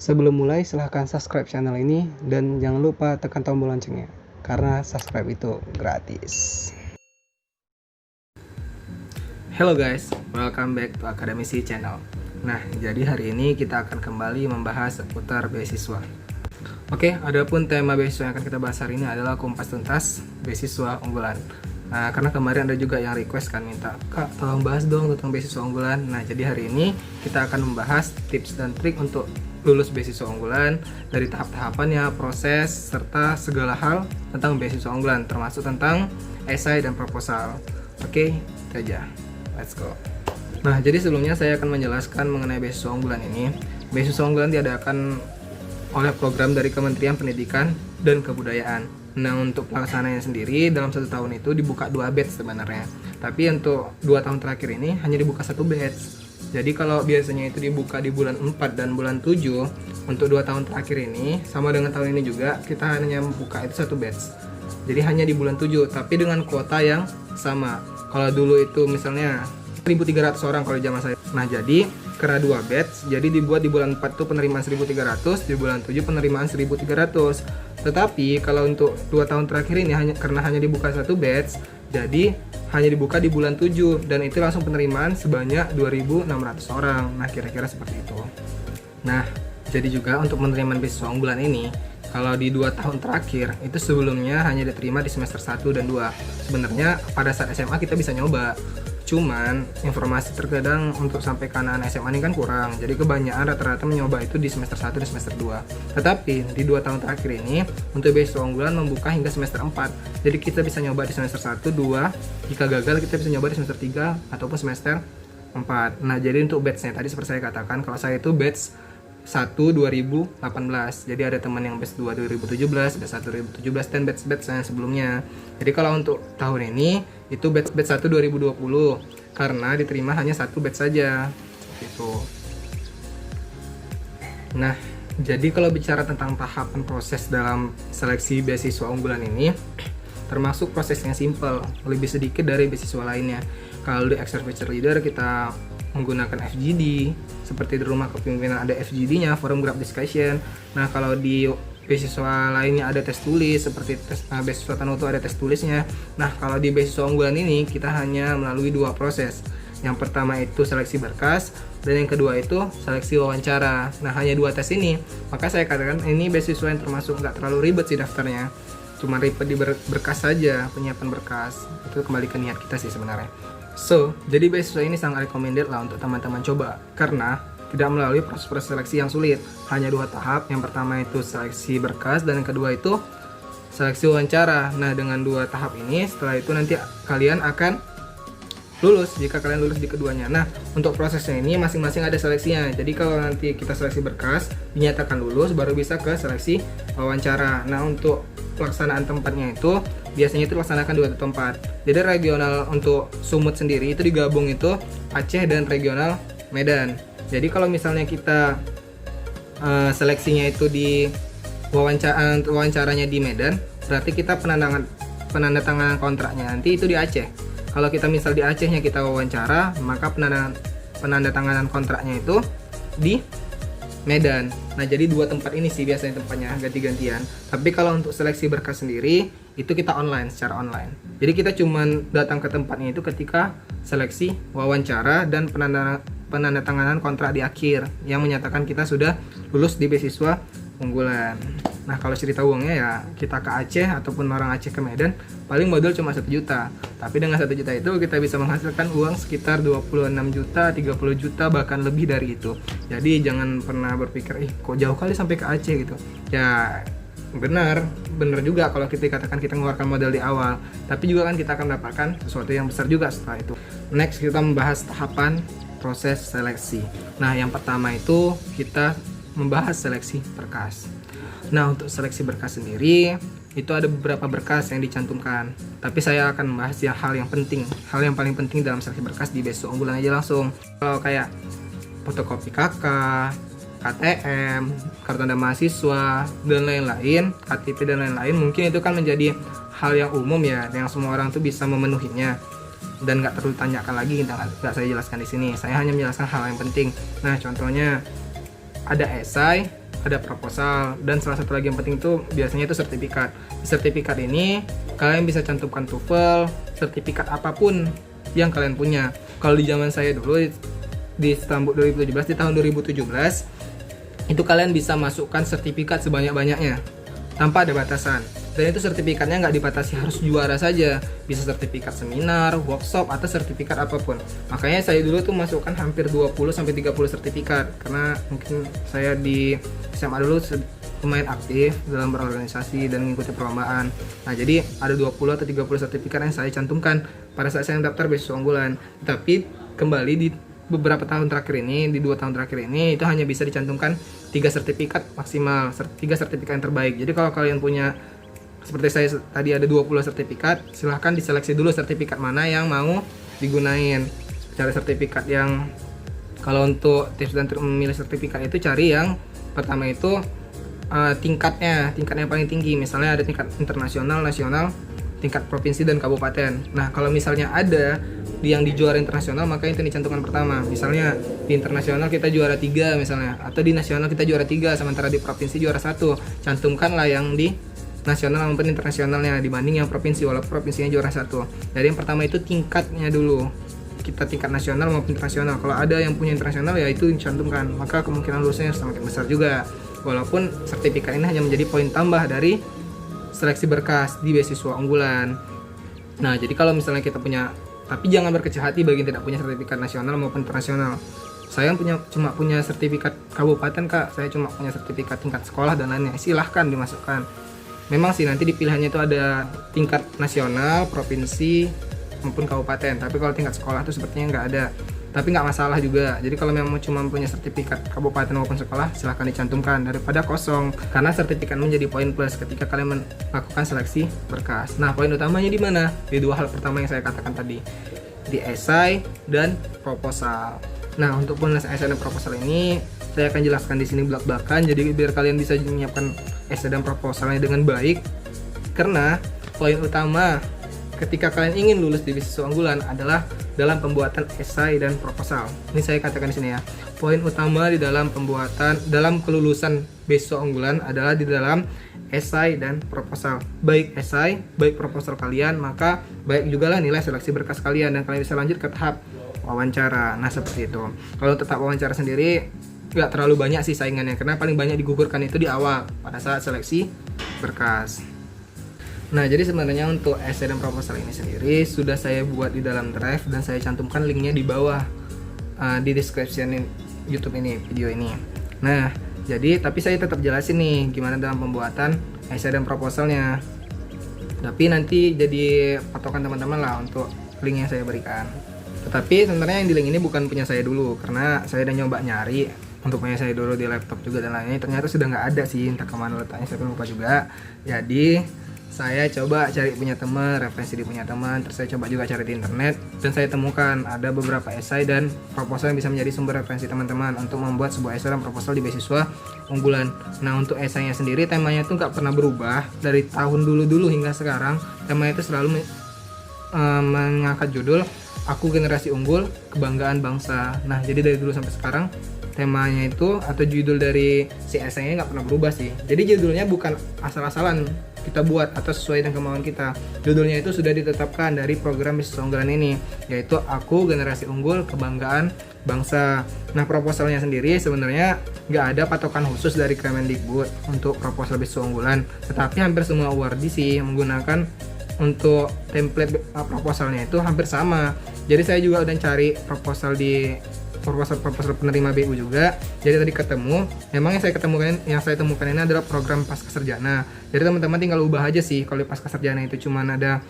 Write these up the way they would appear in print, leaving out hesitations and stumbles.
Sebelum mulai, silahkan subscribe channel ini dan jangan lupa tekan tombol loncengnya, karena subscribe itu gratis. Hello guys, welcome back to Akademisi Channel. Nah, jadi hari ini kita akan kembali membahas seputar beasiswa. Oke, adapun tema beasiswa yang akan kita bahas hari ini adalah Kumpas Tuntas Beasiswa Unggulan. Nah, karena kemarin ada juga yang request kan minta, Kak, tolong bahas dong tentang beasiswa unggulan. Nah, jadi hari ini kita akan membahas tips dan trik untuk lulus beasiswa unggulan, dari tahap-tahapannya, proses, serta segala hal tentang beasiswa unggulan, termasuk tentang esai dan proposal. Oke, itu aja. Let's go. Nah, jadi sebelumnya saya akan menjelaskan mengenai beasiswa unggulan ini. Beasiswa unggulan diadakan oleh program dari Kementerian Pendidikan dan Kebudayaan. Nah, untuk pelaksanaannya sendiri dalam 1 tahun itu dibuka 2 batch sebenarnya. Tapi untuk 2 tahun terakhir ini hanya dibuka 1 batch. Jadi kalau biasanya itu dibuka di bulan 4 dan bulan 7, untuk 2 tahun terakhir ini sama dengan tahun ini juga kita hanya membuka itu 1 batch. Jadi hanya di bulan 7 tapi dengan kuota yang sama. Kalau dulu itu misalnya 1.300 orang kalau zaman saya. Nah, jadi karena 2 batch, jadi dibuat di bulan 4 itu penerimaan 1.300, di bulan 7 penerimaan 1.300. Tetapi kalau untuk 2 tahun terakhir ini karena hanya dibuka 1 batch, jadi hanya dibuka di bulan 7 dan itu langsung penerimaan sebanyak 2.600 orang. Nah, kira-kira seperti itu. Nah, jadi juga untuk penerimaan beasiswa unggulan ini, kalau di 2 tahun terakhir itu sebelumnya hanya diterima di semester 1 dan 2. Sebenarnya pada saat SMA kita bisa nyoba. Cuman informasi terkadang untuk sampai ke anak SMA ini kan kurang. Jadi kebanyakan rata-rata mencoba itu di semester 1 dan semester 2. Tetapi di 2 tahun terakhir ini untuk beasiswa unggulan membuka hingga semester 4. Jadi kita bisa nyoba di semester 1, 2. Jika gagal kita bisa nyoba di semester 3 ataupun semester 4. Nah, jadi untuk batch-nya tadi seperti saya katakan, kalau saya itu batch 1 2018. Jadi ada teman yang batch 2 2017, batch 1 2017 dan batch yang sebelumnya. Jadi kalau untuk tahun ini itu batch 1 2020 karena diterima hanya 1 batch saja gitu. Nah, jadi kalau bicara tentang tahapan proses dalam seleksi beasiswa unggulan ini, termasuk prosesnya simple, lebih sedikit dari beasiswa lainnya. Kalau di Executive Future Leader kita menggunakan FGD, seperti di Rumah Kepemimpinan ada FGD-nya, Forum Group Discussion. Nah, kalau di beasiswa lainnya ada tes tulis, seperti beasiswa Tanuto ada tes tulisnya. Nah, kalau di beasiswa unggulan ini kita hanya melalui 2 proses. Yang pertama itu seleksi berkas dan yang kedua itu seleksi wawancara. Nah, hanya 2 tes ini. Maka saya katakan ini beasiswa yang termasuk nggak terlalu ribet sih daftarnya. Cuma ribet di berkas saja, penyiapan berkas. Itu kembali ke niat kita sih sebenarnya. So, jadi beasiswa ini sangat recommended lah untuk teman-teman coba karena tidak melalui proses seleksi yang sulit. Hanya 2 tahap. Yang pertama itu seleksi berkas dan yang kedua itu seleksi wawancara. Nah, dengan 2 tahap ini setelah itu nanti kalian akan lulus jika kalian lulus di keduanya. Nah, untuk prosesnya ini masing-masing ada seleksinya. Jadi kalau nanti kita seleksi berkas dinyatakan lulus baru bisa ke seleksi wawancara. Nah, untuk pelaksanaan tempatnya itu biasanya itu dilaksanakan di 2 tempat. Jadi regional untuk Sumut sendiri itu digabung itu Aceh dan regional Medan. Jadi kalau misalnya kita seleksinya itu di wawancaranya di Medan, berarti kita penandatanganan kontraknya nanti itu di Aceh. Kalau kita misal di Acehnya kita wawancara, maka penandatanganan kontraknya itu di Medan. Nah, jadi 2 tempat ini sih biasanya tempatnya ganti-gantian. Tapi kalau untuk seleksi berkas sendiri itu kita online, secara online. Jadi kita cuman datang ke tempatnya itu ketika seleksi, wawancara dan penandatanganan kontrak di akhir yang menyatakan kita sudah lulus di beasiswa unggulan. Nah, kalau cerita uangnya ya kita ke Aceh ataupun orang Aceh ke Medan paling modal cuma 1 juta. Tapi dengan 1 juta itu kita bisa menghasilkan uang sekitar 26 juta, 30 juta bahkan lebih dari itu. Jadi jangan pernah berpikir, kok jauh kali sampai ke Aceh gitu. Ya benar juga kalau kita katakan kita mengeluarkan modal di awal, tapi juga kan kita akan mendapatkan sesuatu yang besar juga setelah itu. Next kita membahas tahapan proses seleksi. Nah, yang pertama itu kita membahas seleksi berkas. Nah, untuk seleksi berkas sendiri itu ada beberapa berkas yang dicantumkan. Tapi saya akan membahas hal yang penting, hal yang paling penting dalam seleksi berkas di beasiswa unggulan aja langsung. Kalau kayak fotokopi KK, KTM, kartu tanda mahasiswa dan lain-lain, KTP dan lain-lain, mungkin itu kan menjadi hal yang umum ya, yang semua orang tuh bisa memenuhinya dan nggak perlu ditanyakan lagi, nggak saya jelaskan di sini. Saya hanya menjelaskan hal yang penting. Nah, contohnya ada esai, ada proposal, dan salah satu lagi yang penting itu biasanya itu sertifikat. Di sertifikat ini kalian bisa cantumkan TOEFL, sertifikat apapun yang kalian punya. Kalau di zaman saya dulu di tahun 2017, di tahun 2017 itu kalian bisa masukkan sertifikat sebanyak-banyaknya tanpa ada batasan. Dan itu sertifikatnya nggak dibatasi harus juara saja, bisa sertifikat seminar, workshop, atau sertifikat apapun. Makanya saya dulu tuh masukkan hampir 20-30 sertifikat, karena mungkin saya di SMA dulu lumayan aktif dalam berorganisasi dan mengikuti perlombaan. Nah, jadi ada 20 atau 30 sertifikat yang saya cantumkan pada saat saya daftar beasiswa unggulan. Tapi kembali di beberapa tahun terakhir ini, di 2 tahun terakhir ini, itu hanya bisa dicantumkan 3 sertifikat maksimal, 3 sertifikat yang terbaik. Jadi kalau kalian punya, seperti saya tadi ada 20 sertifikat, silahkan diseleksi dulu sertifikat mana yang mau digunain. Cari sertifikat yang, kalau untuk tips dan trik memilih sertifikat itu cari yang pertama itu tingkatnya paling tinggi. Misalnya ada tingkat internasional, nasional, tingkat provinsi dan kabupaten. Nah, kalau misalnya ada yang di juara internasional, maka itu dicantumkan pertama. Misalnya di internasional kita juara 3 misalnya, atau di nasional kita juara 3, sementara di provinsi juara 1. Cantumkanlah yang di nasional maupun internasionalnya dibanding yang provinsi, walaupun provinsinya juara 1. Jadi yang pertama itu tingkatnya dulu, kita tingkat nasional maupun internasional. Kalau ada yang punya internasional ya itu dicantumkan, maka kemungkinan lulusnya semakin besar juga. Walaupun sertifikat ini hanya menjadi poin tambah dari seleksi berkas di beasiswa unggulan. Nah, jadi kalau misalnya kita punya, tapi jangan berkecil hati bagi yang tidak punya sertifikat nasional maupun internasional. Saya cuma punya sertifikat kabupaten, Kak. Saya cuma punya sertifikat tingkat sekolah dan lainnya. Silahkan dimasukkan. Memang sih nanti di pilihannya itu ada tingkat nasional, provinsi, maupun kabupaten. Tapi kalau tingkat sekolah itu sepertinya nggak ada. Tapi nggak masalah juga. Jadi kalau memang cuma punya sertifikat kabupaten maupun sekolah, silahkan dicantumkan daripada kosong. Karena sertifikat menjadi poin plus ketika kalian melakukan seleksi berkas. Nah, poin utamanya di mana? Di 2 hal pertama yang saya katakan tadi, di esai dan proposal. Nah, untuk penulis esai dan proposal ini saya akan jelaskan di sini belak-belakan, jadi biar kalian bisa menyiapkan esai dan proposalnya dengan baik. Karena poin utama ketika kalian ingin lulus di beasiswa unggulan adalah dalam pembuatan esai dan proposal. Ini saya katakan di sini ya. Poin utama di dalam dalam kelulusan beasiswa unggulan adalah di dalam esai dan proposal. Baik esai, baik proposal kalian, maka baik juga lah nilai seleksi berkas kalian dan kalian bisa lanjut ke tahap wawancara. Nah, seperti itu. Kalau tetap wawancara sendiri nggak terlalu banyak sih saingannya, karena paling banyak digugurkan itu di awal pada saat seleksi berkas. Nah, jadi sebenarnya untuk esai dan proposal ini sendiri sudah saya buat di dalam drive dan saya cantumkan linknya di bawah di description YouTube ini, video ini. Nah, jadi tapi saya tetap jelasin nih gimana dalam pembuatan esai dan proposalnya. Tapi nanti jadi patokan teman-teman lah untuk link yang saya berikan. Tetapi sebenarnya yang di link ini bukan punya saya dulu, karena saya udah nyoba nyari untuk punya saya dulu di laptop juga dan lainnya, ternyata sudah nggak ada sih, entah kemana letaknya saya lupa juga. Jadi saya coba cari punya teman, referensi di punya teman, terus saya coba juga cari di internet dan saya temukan ada beberapa esai dan proposal yang bisa menjadi sumber referensi teman-teman untuk membuat sebuah esai dan proposal di beasiswa unggulan. Nah, untuk esainya sendiri temanya itu nggak pernah berubah dari tahun dulu hingga sekarang. Temanya itu selalu mengangkat judul Aku Generasi Unggul, Kebanggaan Bangsa. Nah, jadi dari dulu sampai sekarang temanya itu atau judul dari si esainya nggak pernah berubah sih. Jadi judulnya bukan asal-asalan kita buat atau sesuai dengan kemauan kita. Judulnya itu sudah ditetapkan dari program beasiswa unggulan ini, yaitu Aku Generasi Unggul, Kebanggaan Bangsa. Nah, proposalnya sendiri sebenarnya nggak ada patokan khusus dari Kemendikbud untuk proposal beasiswa unggulan, tetapi hampir semua awardee sih menggunakan untuk template proposalnya itu hampir sama. Jadi saya juga udah cari proposal di proposal penerima BU juga. Jadi tadi ketemu, memang yang saya temukan ini adalah program Pascasarjana. Jadi teman-teman tinggal ubah aja sih. Kalau Pascasarjana itu cuma ada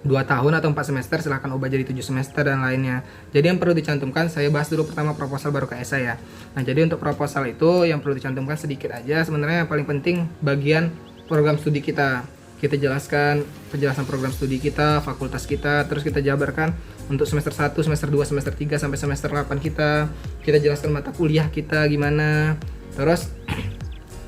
2 tahun atau 4 semester, silahkan ubah jadi 7 semester dan lainnya. Jadi yang perlu dicantumkan, saya bahas dulu pertama proposal baru ke esai ya. Nah, jadi untuk proposal itu yang perlu dicantumkan sedikit aja. Sebenarnya yang paling penting bagian program studi kita. Kita jelaskan penjelasan program studi kita, fakultas kita, terus kita jabarkan untuk semester 1, semester 2, semester 3 sampai semester 8 kita. Kita jelaskan mata kuliah kita gimana. Terus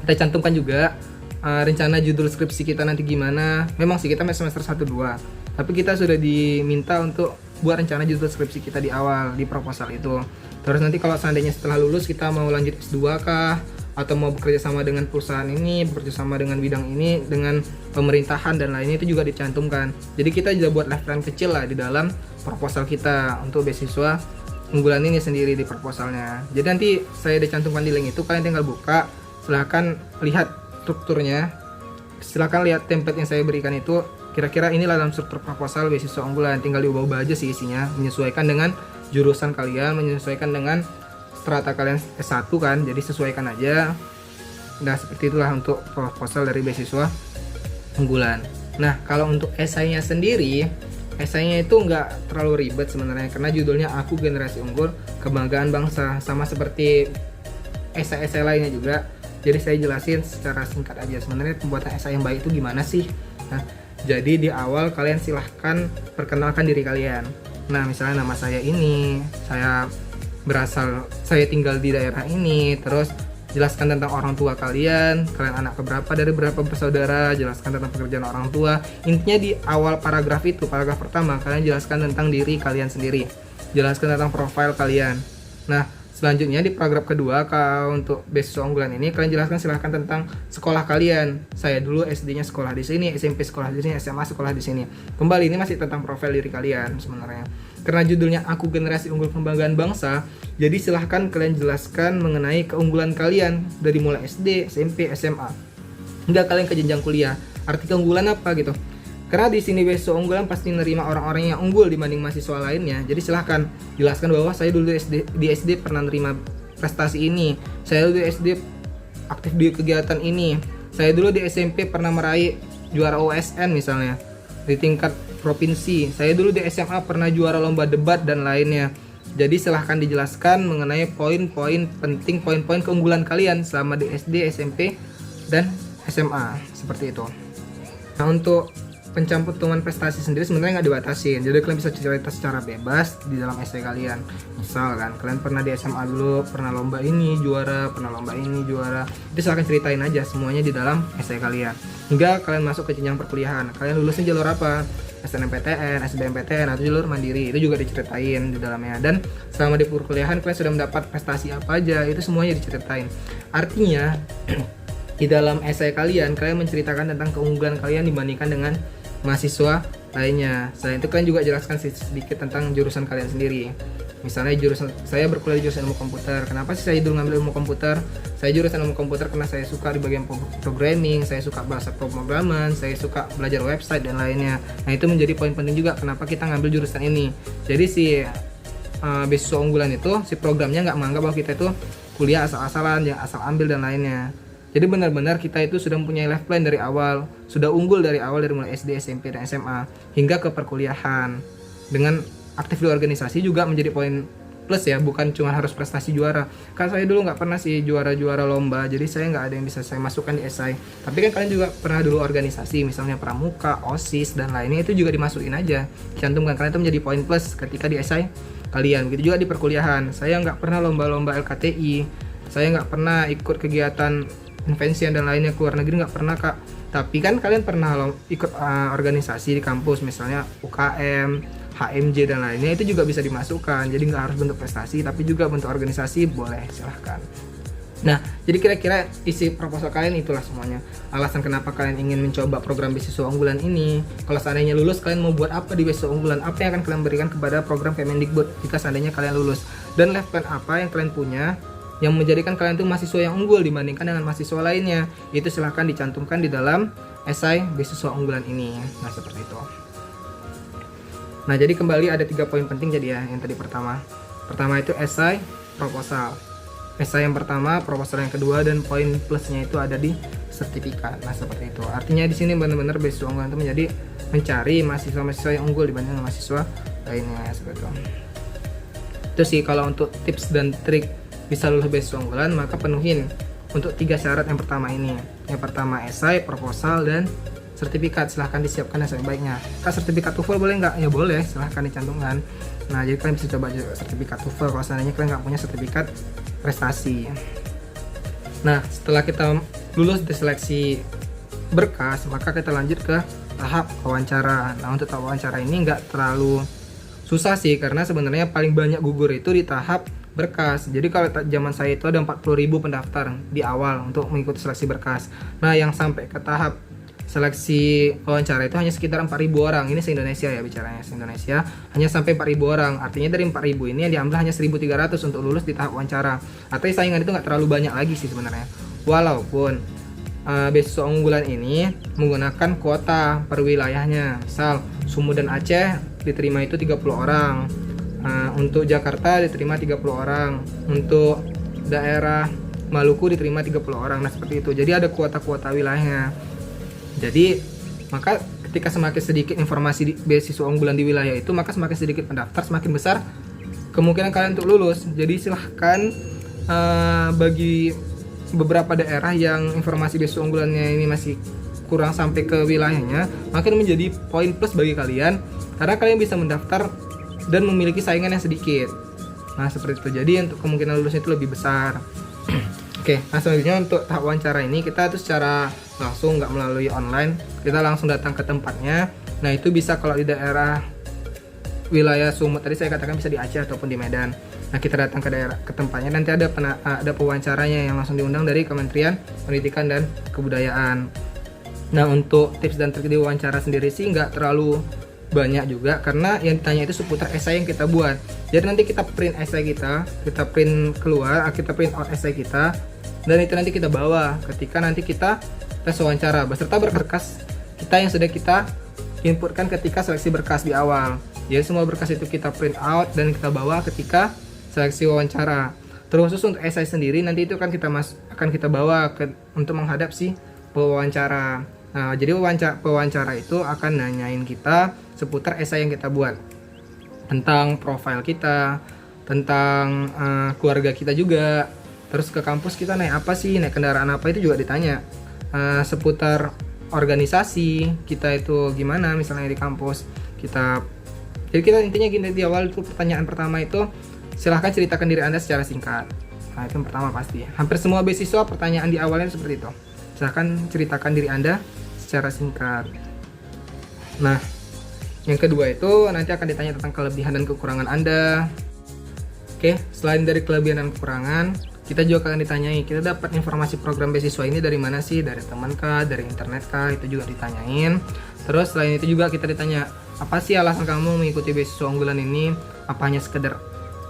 kita cantumkan juga rencana judul skripsi kita nanti gimana. Memang sih kita semester 1 2, tapi kita sudah diminta untuk buat rencana judul skripsi kita di awal di proposal itu. Terus nanti kalau seandainya setelah lulus kita mau lanjut S2 kah atau mau bekerja sama dengan perusahaan ini, bekerja sama dengan bidang ini, dengan pemerintahan dan lainnya, itu juga dicantumkan. Jadi kita juga buat life plan kecil lah di dalam proposal kita untuk beasiswa unggulan ini sendiri di proposalnya. Jadi nanti saya dicantumkan di link itu, kalian tinggal buka, silahkan lihat strukturnya, silahkan lihat template yang saya berikan itu, kira-kira inilah dalam struktur proposal beasiswa unggulan. Tinggal diubah-ubah aja sih isinya, menyesuaikan dengan jurusan kalian, menyesuaikan dengan strata kalian S1 kan, jadi sesuaikan aja. Nah seperti itulah untuk proposal dari beasiswa unggulan. Nah kalau untuk esainya sendiri, esainya itu nggak terlalu ribet sebenarnya, karena judulnya Aku Generasi Unggul Kebanggaan Bangsa, sama seperti esai-esai lainnya juga. Jadi saya jelasin secara singkat aja sebenarnya pembuatan esai yang baik itu gimana sih. Nah jadi di awal kalian silahkan perkenalkan diri kalian. Nah misalnya nama saya ini, saya tinggal di daerah ini, terus jelaskan tentang orang tua kalian anak keberapa dari berapa bersaudara, jelaskan tentang pekerjaan orang tua. Intinya di awal paragraf itu, paragraf pertama, kalian jelaskan tentang diri kalian sendiri, jelaskan tentang profil kalian. Nah selanjutnya di paragraf kedua, kalau untuk beasiswa unggulan ini kalian jelaskan silahkan tentang sekolah kalian. Saya dulu SD-nya sekolah di sini, SMP sekolah di sini, SMA sekolah di sini. Kembali ini masih tentang profil diri kalian sebenarnya. Karena judulnya Aku Generasi Unggul Kebanggaan Bangsa, jadi silahkan kalian jelaskan mengenai keunggulan kalian dari mulai SD, SMP, SMA hingga kalian ke jenjang kuliah. Arti keunggulan apa gitu? Karena di sini beasiswa unggulan pasti menerima orang-orang yang unggul dibanding mahasiswa lainnya. Jadi silahkan jelaskan bahwa saya dulu di SD pernah menerima prestasi ini, saya dulu di SD aktif di kegiatan ini, saya dulu di SMP pernah meraih juara OSN misalnya di tingkat provinsi, saya dulu di SMA pernah juara lomba debat dan lainnya. Jadi silahkan dijelaskan mengenai poin-poin penting, poin-poin keunggulan kalian selama di SD, SMP, dan SMA seperti itu. Nah untuk pencantuman prestasi sendiri sebenarnya nggak dibatasin, jadi kalian bisa cerita secara bebas di dalam essay kalian. Misal kan kalian pernah di SMA dulu pernah lomba ini juara, pernah lomba ini juara, itu silahkan ceritain aja semuanya di dalam essay kalian. Hingga kalian masuk ke jenjang perkuliahan, kalian lulusnya jalur apa, SNMPTN, SBMPTN, atau jalur mandiri, itu juga diceritain di dalamnya. Dan selama di perkuliahan kalian sudah mendapat prestasi apa aja, itu semuanya diceritain. Artinya di dalam essay kalian menceritakan tentang keunggulan kalian dibandingkan dengan mahasiswa lainnya. Selain itu kalian juga jelaskan sedikit tentang jurusan kalian sendiri. Misalnya jurusan saya berkuliah di jurusan ilmu komputer. Kenapa sih saya dulu ngambil ilmu komputer? Saya jurusan ilmu komputer karena saya suka di bagian programming, saya suka bahasa pemrograman, saya suka belajar website dan lainnya. Nah itu menjadi poin penting juga kenapa kita ngambil jurusan ini. Jadi si beasiswa unggulan itu, si programnya nggak menganggap bahwa kita itu kuliah asal-asalan, yang asal ambil dan lainnya. Jadi benar-benar kita itu sudah mempunyai life plan dari awal, sudah unggul dari awal dari mulai SD, SMP, dan SMA hingga ke perkuliahan. Dengan aktif di organisasi juga menjadi poin plus ya, bukan cuma harus prestasi juara. Kan saya dulu nggak pernah sih juara-juara lomba, jadi saya nggak ada yang bisa saya masukkan di esai. Tapi kan kalian juga pernah dulu organisasi, misalnya pramuka, OSIS, dan lainnya, itu juga dimasukin aja, cantumkan, karena itu menjadi poin plus ketika di esai kalian. Begitu juga di perkuliahan, saya nggak pernah lomba-lomba LKTI, saya nggak pernah ikut kegiatan invensian dan lainnya, keluar negeri nggak pernah kak. Tapi kan kalian pernah ikut organisasi di kampus, misalnya UKM, HMJ dan lainnya, itu juga bisa dimasukkan. Jadi nggak harus bentuk prestasi, tapi juga bentuk organisasi boleh, silahkan. Nah, jadi kira-kira isi proposal kalian itulah semuanya. Alasan kenapa kalian ingin mencoba program beasiswa unggulan ini. Kalau seandainya lulus, kalian mau buat apa di beasiswa unggulan? Apa yang akan kalian berikan kepada program Kemendikbud jika seandainya kalian lulus? Dan life plan apa yang kalian punya yang menjadikan kalian itu mahasiswa yang unggul dibandingkan dengan mahasiswa lainnya? Itu silahkan dicantumkan di dalam esai beasiswa unggulan ini. Nah, seperti itu. Nah, jadi kembali ada 3 poin penting jadi ya, yang tadi pertama itu esai, proposal. Esai yang pertama, proposal yang kedua, dan poin plusnya itu ada di sertifikat. Nah, seperti itu. Artinya di sini benar-benar beasiswa unggulan itu menjadi mencari mahasiswa-mahasiswa yang unggul dibanding mahasiswa lainnya, seperti itu. Itu sih kalau untuk tips dan trik bisa lulus beasiswa unggulan, maka penuhin untuk 3 syarat yang pertama ini. Yang pertama esai, proposal, dan sertifikat. Silahkan disiapkan yang sebaiknya. Kak, sertifikat TOEFL boleh nggak? Ya boleh, silahkan dicantumkan. Nah, jadi kalian bisa coba sertifikat TOEFL kalau seandainya kalian nggak punya sertifikat prestasi. Nah, setelah kita lulus di seleksi berkas, maka kita lanjut ke tahap wawancara. Nah, untuk tahap wawancara ini nggak terlalu susah sih, karena sebenarnya paling banyak gugur itu di tahap berkas. Jadi kalau zaman saya itu ada 40.000 pendaftar di awal untuk mengikuti seleksi berkas. Nah, yang sampai ke tahap seleksi wawancara itu hanya sekitar 4.000 orang. Ini se-Indonesia ya, bicaranya se-Indonesia hanya sampai 4.000 orang. Artinya dari 4.000 ini yang diambil hanya 1.300 untuk lulus di tahap wawancara. Artinya saingan itu nggak terlalu banyak lagi sih sebenarnya. Walaupun beasiswa unggulan ini menggunakan kuota per wilayahnya. Misal Sumut dan Aceh diterima itu 30 orang. Untuk Jakarta diterima 30 orang. Untuk daerah Maluku diterima 30 orang. Nah, seperti itu. Jadi ada kuota-kuota wilayahnya. Jadi maka ketika semakin sedikit informasi di beasiswa unggulan di wilayah itu, maka semakin sedikit pendaftar, semakin besar kemungkinan kalian untuk lulus. Jadi silahkan bagi beberapa daerah yang informasi beasiswa unggulannya ini masih kurang sampai ke wilayahnya, maka menjadi poin plus bagi kalian karena kalian bisa mendaftar dan memiliki saingan yang sedikit. Nah, seperti itu. Jadi untuk kemungkinan lulusnya itu lebih besar. Oke, nah selanjutnya untuk tahap wawancara ini kita tuh secara langsung, nggak melalui online, kita langsung datang ke tempatnya. Nah, itu bisa kalau di daerah wilayah Sumut tadi saya katakan bisa di Aceh ataupun di Medan. Nah, kita datang ke daerah ke tempatnya, nanti ada pewawancaranya yang langsung diundang dari Kementerian Pendidikan dan Kebudayaan. Nah, untuk tips dan trik di wawancara sendiri sih nggak terlalu banyak juga, karena yang ditanya itu seputar esai yang kita buat. Jadi nanti kita print esai kita print keluar, kita print out esai kita, dan itu nanti kita bawa ketika nanti kita tes wawancara beserta berkas kita yang sudah kita inputkan ketika seleksi berkas di awal. Jadi semua berkas itu kita print out dan kita bawa ketika seleksi wawancara. Terkhusus untuk esai sendiri nanti itu akan kita bawa untuk menghadap si pewawancara. Nah, jadi pewawancara itu akan nanyain kita seputar esai yang kita buat tentang profil kita, tentang keluarga kita juga, terus ke kampus kita naik apa sih, naik kendaraan apa, itu juga ditanya. Seputar organisasi kita itu gimana, misalnya di kampus kita. Jadi kita intinya gini, di awal itu pertanyaan pertama itu silahkan ceritakan diri Anda secara singkat. Nah, itu yang pertama pasti. Hampir semua beasiswa pertanyaan di awalnya seperti itu. Silahkan ceritakan diri Anda secara singkat. Nah, yang kedua itu nanti akan ditanya tentang kelebihan dan kekurangan Anda. Oke, selain dari kelebihan dan kekurangan, kita juga akan ditanyai, kita dapat informasi program beasiswa ini dari mana sih? Dari teman kah? Dari internet kah? Itu juga ditanyain. Terus selain itu juga kita ditanya, apa sih alasan kamu mengikuti beasiswa unggulan ini? Apa hanya sekedar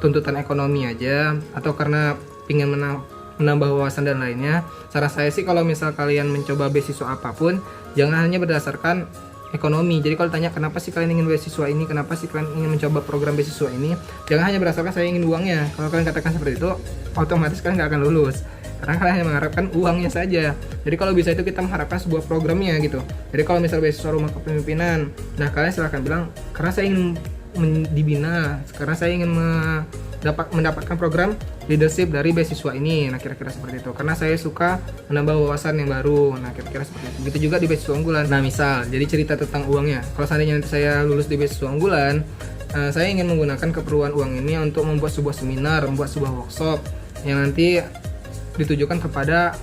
tuntutan ekonomi aja? Atau karena ingin menambah wawasan dan lainnya? Saran saya sih kalau misal kalian mencoba beasiswa apapun, jangan hanya berdasarkan ekonomi. Jadi kalau tanya kenapa sih kalian ingin beasiswa ini, kenapa sih kalian ingin mencoba program beasiswa ini, jangan hanya berdasarkan saya ingin uangnya. Kalau kalian katakan seperti itu, otomatis kalian nggak akan lulus, karena kalian hanya mengharapkan uangnya saja. Jadi kalau bisa itu kita mengharapkan sebuah programnya gitu. Jadi kalau misal beasiswa rumah kepemimpinan, nah kalian silahkan bilang karena saya ingin dibina, karena saya ingin mendapatkan program leadership dari beasiswa ini. Nah, kira-kira seperti itu. Karena saya suka menambah wawasan yang baru. Nah, kira-kira seperti itu. Begitu juga di beasiswa unggulan. Nah, misal jadi cerita tentang uangnya. Kalau seandainya nanti saya lulus di beasiswa unggulan, saya ingin menggunakan keperluan uang ini untuk membuat sebuah seminar, membuat sebuah workshop yang nanti ditujukan kepada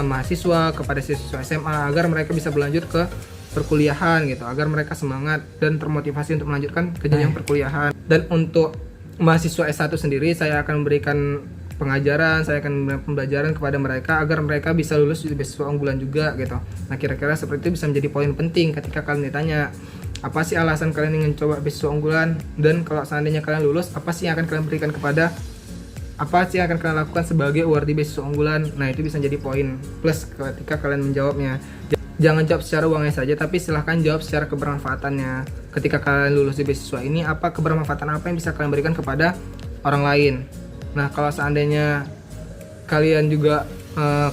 mahasiswa, kepada siswa SMA agar mereka bisa berlanjut ke perkuliahan gitu, agar mereka semangat dan termotivasi untuk melanjutkan ke jenjang perkuliahan. Dan untuk mahasiswa S1 sendiri, saya akan memberikan pengajaran, saya akan memberikan pembelajaran kepada mereka agar mereka bisa lulus di beasiswa unggulan juga gitu. Nah, kira-kira seperti itu bisa menjadi poin penting ketika kalian ditanya apa sih alasan kalian ingin coba beasiswa unggulan, dan kalau seandainya kalian lulus, apa sih yang akan kalian berikan kepada, apa sih yang akan kalian lakukan sebagai awardee beasiswa unggulan. Nah, itu bisa jadi poin plus ketika kalian menjawabnya. Jangan jawab secara uangnya saja, tapi silahkan jawab secara kebermanfaatannya. Ketika kalian lulus di beasiswa ini, apa kebermanfaatan apa yang bisa kalian berikan kepada orang lain. Nah, kalau seandainya kalian juga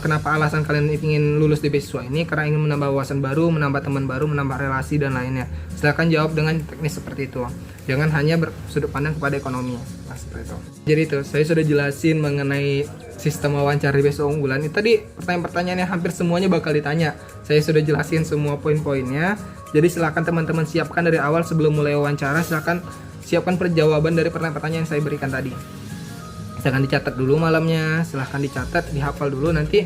kenapa alasan kalian ingin lulus di beasiswa ini, karena ingin menambah wawasan baru, menambah teman baru, menambah relasi dan lainnya. Silahkan jawab dengan teknis seperti itu. Jangan hanya bersudut pandang kepada ekonomi. Nah, seperti itu. Jadi itu, saya sudah jelasin mengenai sistem wawancara beasiswa unggulan. Itu tadi pertanyaan-pertanyaan yang hampir semuanya bakal ditanya. Saya sudah jelasin semua poin-poinnya. Jadi silahkan teman-teman siapkan dari awal sebelum mulai wawancara. Silahkan siapkan perjawaban dari pertanyaan-pertanyaan yang saya berikan tadi. Silahkan dicatat dulu malamnya, silahkan dicatat, dihafal dulu. Nanti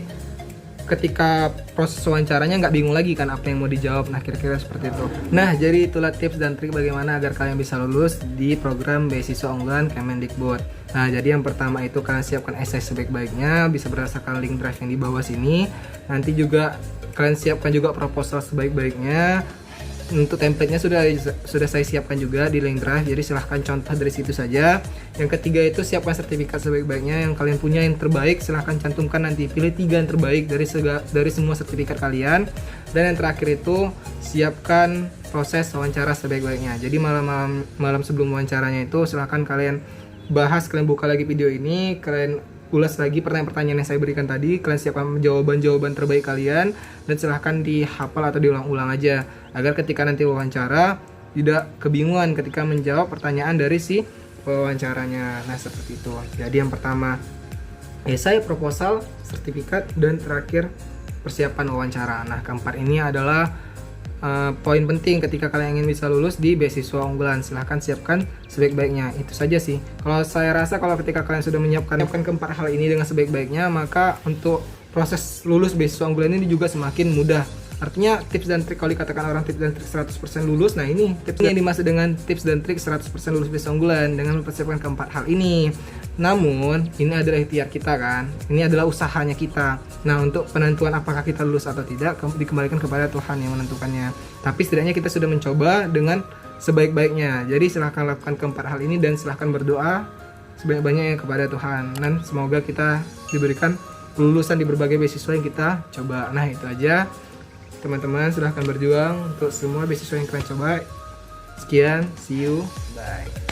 ketika proses wawancaranya nggak bingung lagi kan apa yang mau dijawab. Nah, kira-kira seperti itu. Nah, jadi itulah tips dan trik bagaimana agar kalian bisa lulus di program beasiswa unggulan Kemendikbud. Nah, jadi yang pertama itu kalian siapkan esai sebaik-baiknya, bisa berdasarkan link drive yang di bawah sini. Nanti juga kalian siapkan juga proposal sebaik-baiknya. Untuk template-nya sudah saya siapkan juga di link drive, jadi silahkan contoh dari situ saja. Yang ketiga itu siapkan sertifikat sebaik-baiknya, yang kalian punya yang terbaik silahkan cantumkan, nanti pilih 3 yang terbaik dari semua sertifikat kalian. Dan yang terakhir itu siapkan proses wawancara sebaik-baiknya. Jadi malam sebelum wawancaranya itu silahkan kalian bahas, kalian buka lagi video ini, kalian ulas lagi pertanyaan-pertanyaan yang saya berikan tadi, kalian siapkan jawaban-jawaban terbaik kalian, dan silahkan dihafal atau diulang-ulang aja, agar ketika nanti wawancara tidak kebingungan ketika menjawab pertanyaan dari si wawancaranya. Nah, seperti itu. Jadi yang pertama esai, proposal, sertifikat, dan terakhir persiapan wawancara. Nah, keempat ini adalah poin penting ketika kalian ingin bisa lulus di beasiswa unggulan. Silahkan siapkan sebaik-baiknya. Itu saja sih. Kalau saya rasa kalau ketika kalian sudah menyiapkan keempat hal ini dengan sebaik-baiknya, maka untuk proses lulus beasiswa unggulan ini juga semakin mudah. Artinya tips dan trik, kalau dikatakan orang tips dan trik 100% lulus, nah ini tipsnya yang dimaksud dengan tips dan trik 100% lulus beasiswa unggulan dengan mempersiapkan keempat hal ini. Namun ini adalah ikhtiar kita kan, ini adalah usahanya kita. Nah, untuk penentuan apakah kita lulus atau tidak dikembalikan kepada Tuhan yang menentukannya. Tapi setidaknya kita sudah mencoba dengan sebaik-baiknya. Jadi silahkan lakukan keempat hal ini dan silahkan berdoa sebanyak-banyaknya kepada Tuhan, dan semoga kita diberikan kelulusan di berbagai beasiswa yang kita coba. Nah, itu aja teman-teman, silahkan berjuang untuk semua beasiswa yang kalian coba. Sekian, see you, bye.